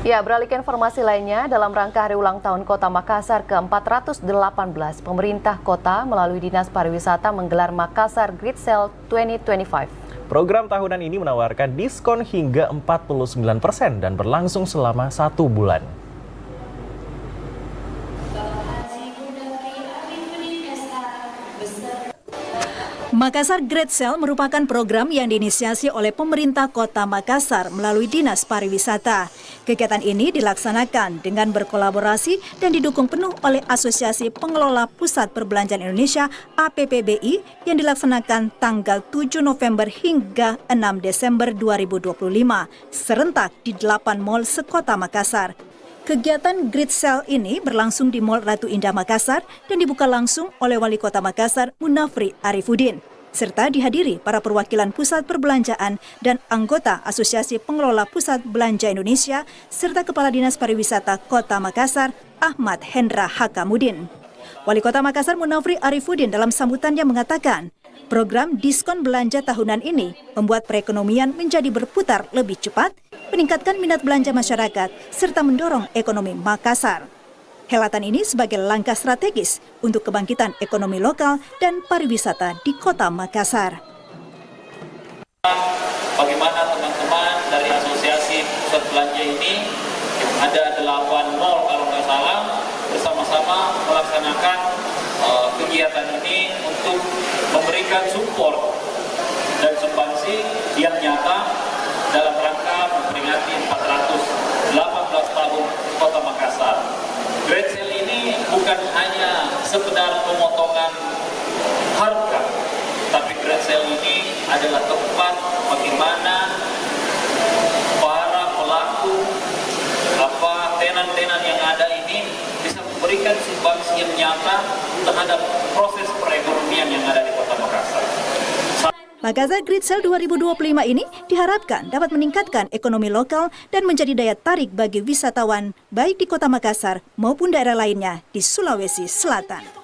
Ya, beralih ke informasi lainnya, dalam rangka Hari Ulang Tahun Kota Makassar ke-418, pemerintah kota melalui Dinas Pariwisata menggelar Makassar Great Sale 2025. Program tahunan ini menawarkan diskon hingga 49% dan berlangsung selama 1 bulan. Makassar Great Sale merupakan program yang diinisiasi oleh pemerintah kota Makassar melalui Dinas Pariwisata. Kegiatan ini dilaksanakan dengan berkolaborasi dan didukung penuh oleh Asosiasi Pengelola Pusat Perbelanjaan Indonesia (APPBI) yang dilaksanakan tanggal 7 November hingga 6 Desember 2025, serentak di 8 mal sekota Makassar. Kegiatan Great Sale ini berlangsung di Mall Ratu Indah Makassar dan dibuka langsung oleh Wali Kota Makassar Munafri Arifudin, serta dihadiri para perwakilan pusat perbelanjaan dan anggota Asosiasi Pengelola Pusat Belanja Indonesia serta Kepala Dinas Pariwisata Kota Makassar Ahmad Hendra Hakamudin. Wali Kota Makassar Munafri Arifudin dalam sambutannya mengatakan, program diskon belanja tahunan ini membuat perekonomian menjadi berputar lebih cepat, meningkatkan minat belanja masyarakat, serta mendorong ekonomi Makassar. Helatan ini sebagai langkah strategis untuk kebangkitan ekonomi lokal dan pariwisata di kota Makassar. Bagaimana teman-teman dari Asosiasi Pusat Belanja ini, ada 8 mall kalau nggak salah, bersama-sama melaksanakan kegiatan ini untuk memberikan support dan sumbangsi yang nyata dalam rangka memperingati 418 tahun Kota Makassar. Great Sale ini bukan hanya sekedar pemotongan harga, tapi Great Sale ini adalah tempat bagaimana para pelaku, tenan-tenan yang ada ini bisa memberikan sumbangsi yang nyata terhadap proses perekonomian yang ada di Kota Makassar. Makassar Great Sale 2025 ini diharapkan dapat meningkatkan ekonomi lokal dan menjadi daya tarik bagi wisatawan baik di Kota Makassar maupun daerah lainnya di Sulawesi Selatan.